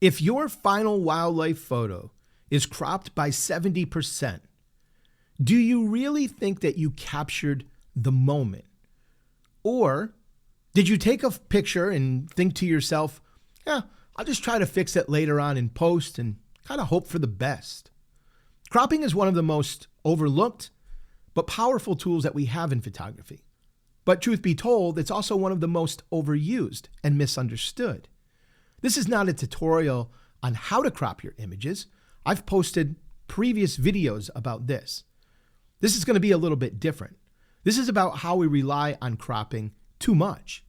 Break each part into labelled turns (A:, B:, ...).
A: If your final wildlife photo is cropped by 70%, do you really think that you captured the moment? Or did you take a picture and think to yourself, I'll just try to fix it later on in post and kind of hope for the best? Cropping is one of the most overlooked but powerful tools that we have in photography. But truth be told, it's also one of the most overused and misunderstood. This is not a tutorial on how to crop your images. I've posted previous videos about this. This is going to be a little bit different. This is about how we rely on cropping too much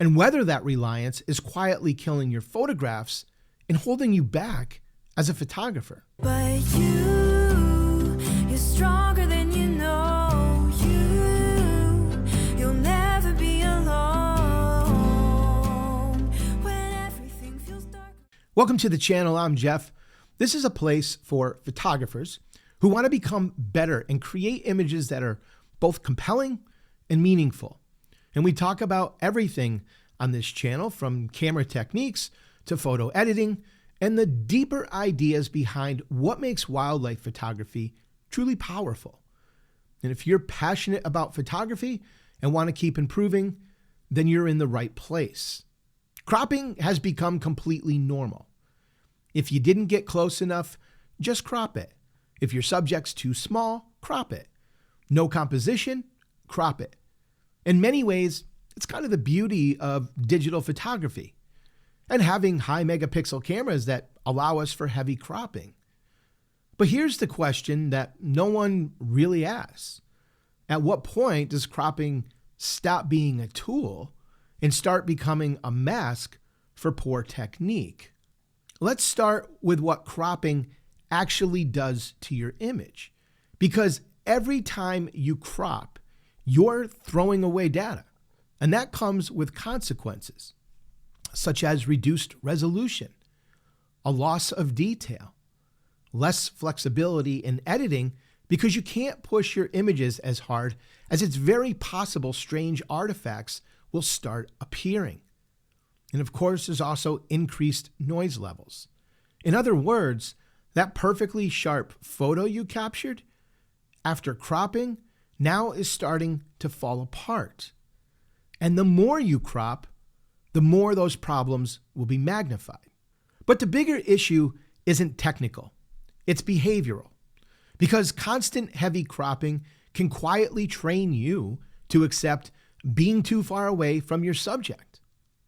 A: and whether that reliance is quietly killing your photographs and holding you back as a photographer.
B: But you're stronger than you know. You'll never be alone when everything feels dark.
A: Welcome to the channel. I'm Jeff. This is a place for photographers who want to become better and create images that are both compelling and meaningful. And we talk about everything on this channel, from camera techniques to photo editing and the deeper ideas behind what makes wildlife photography truly powerful. And if you're passionate about photography and want to keep improving, then you're in the right place. Cropping has become completely normal. If you didn't get close enough, just crop it. If your subject's too small, crop it. No composition, crop it. In many ways, it's kind of the beauty of digital photography and having high megapixel cameras that allow us for heavy cropping. But here's the question that no one really asks. At what point does cropping stop being a tool and start becoming a mask for poor technique? Let's start with what cropping actually does to your image, because every time you crop, you're throwing away data, and that comes with consequences, such as reduced resolution, a loss of detail, less flexibility in editing because you can't push your images as hard, as it's very possible strange artifacts will start appearing. And of course, there's also increased noise levels. In other words, that perfectly sharp photo you captured after cropping now is starting to fall apart. And the more you crop, the more those problems will be magnified. But the bigger issue isn't technical, it's behavioral. Because constant heavy cropping can quietly train you to accept being too far away from your subject,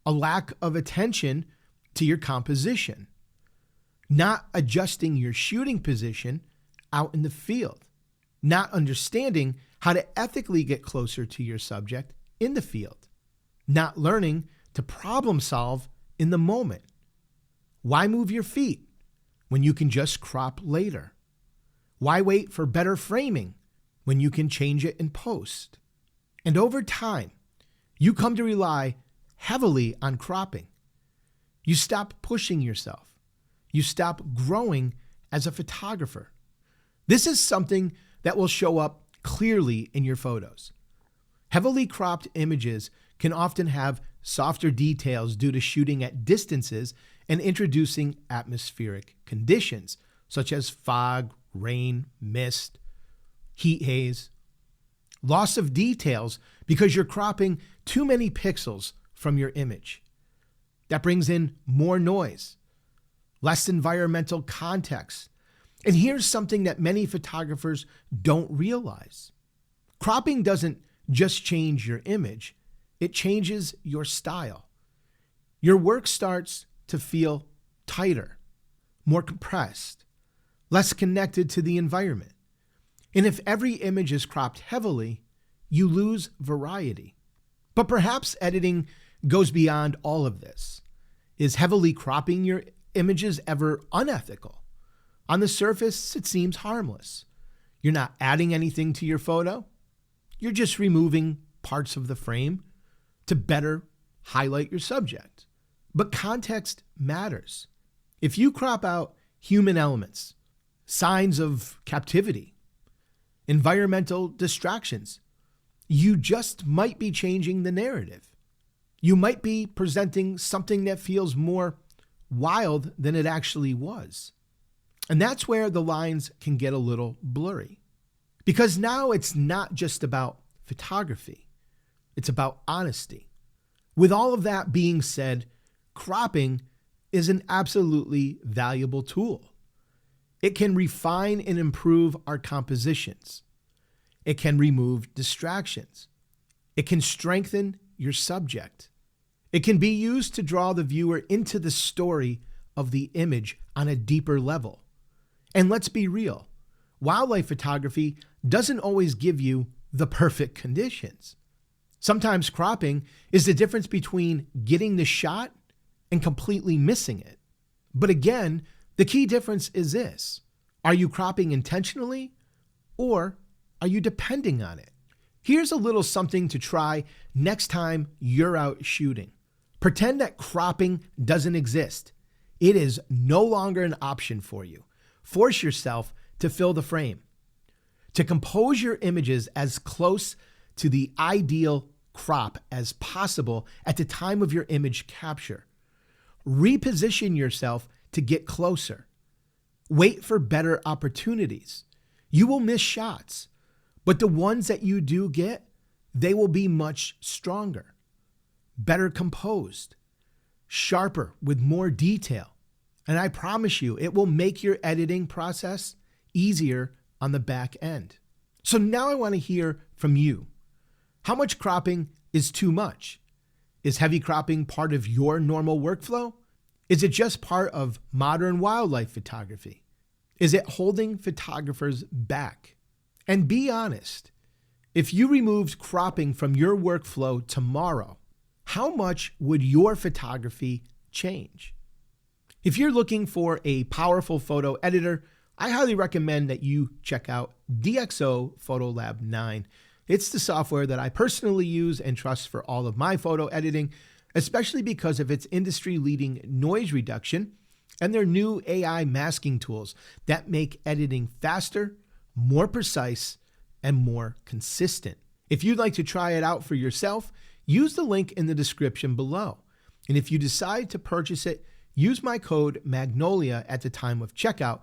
A: a lack of attention to your composition, not adjusting your shooting position out in the field, not understanding how to ethically get closer to your subject in the field, not learning to problem solve in the moment. Why move your feet when you can just crop later? Why wait for better framing when you can change it in post? And over time, you come to rely heavily on cropping. You stop pushing yourself. You stop growing as a photographer. This is something that will show up clearly in your photos. Heavily cropped images can often have softer details due to shooting at distances and introducing atmospheric conditions, such as fog, rain, mist, heat haze. Loss of details because you're cropping too many pixels from your image. That brings in more noise, less environmental context. And here's something that many photographers don't realize. Cropping doesn't just change your image, it changes your style. Your work starts to feel tighter, more compressed, less connected to the environment. And if every image is cropped heavily, you lose variety. But perhaps editing goes beyond all of this. Is heavily cropping your images ever unethical? On the surface, it seems harmless. You're not adding anything to your photo. You're just removing parts of the frame to better highlight your subject. But context matters. If you crop out human elements, signs of captivity, environmental distractions, you just might be changing the narrative. You might be presenting something that feels more wild than it actually was. And that's where the lines can get a little blurry. Because now it's not just about photography, it's about honesty. With all of that being said, cropping is an absolutely valuable tool. It can refine and improve our compositions. It can remove distractions. It can strengthen your subject. It can be used to draw the viewer into the story of the image on a deeper level. And let's be real, wildlife photography doesn't always give you the perfect conditions. Sometimes cropping is the difference between getting the shot and completely missing it. But again, the key difference is this: are you cropping intentionally, or are you depending on it? Here's a little something to try next time you're out shooting. Pretend that cropping doesn't exist. It is no longer an option for you. Force yourself to fill the frame, to compose your images as close to the ideal crop as possible at the time of your image capture. Reposition yourself to get closer. Wait for better opportunities. You will miss shots, but the ones that you do get, they will be much stronger, better composed, sharper with more detail. And I promise you, it will make your editing process easier on the back end. So now I want to hear from you. How much cropping is too much? Is heavy cropping part of your normal workflow? Is it just part of modern wildlife photography? Is it holding photographers back? And be honest, if you removed cropping from your workflow tomorrow, how much would your photography change? If you're looking for a powerful photo editor, I highly recommend that you check out DxO Photolab 9. It's the software that I personally use and trust for all of my photo editing, especially because of its industry-leading noise reduction and their new AI masking tools that make editing faster, more precise, and more consistent. If you'd like to try it out for yourself, use the link in the description below. And if you decide to purchase it, use my code MAGNOLIA at the time of checkout.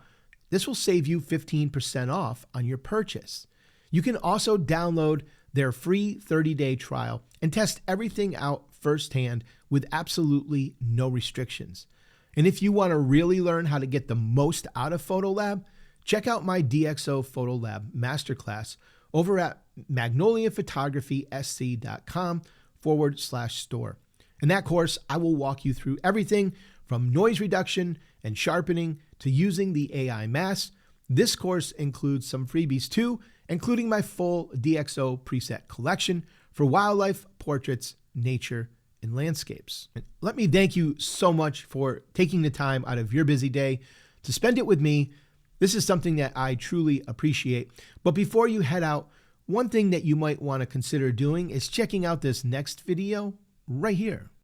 A: This will save you 15% off on your purchase. You can also download their free 30-day trial and test everything out firsthand with absolutely no restrictions. And if you want to really learn how to get the most out of Photolab, check out my DxO Photolab Masterclass over at magnoliaphotographysc.com/store. In that course, I will walk you through everything from noise reduction and sharpening to using the AI masks. This course includes some freebies too, including my full DxO preset collection for wildlife, portraits, nature, and landscapes. Let me thank you so much for taking the time out of your busy day to spend it with me. This is something that I truly appreciate. But before you head out, one thing that you might want to consider doing is checking out this next video right here.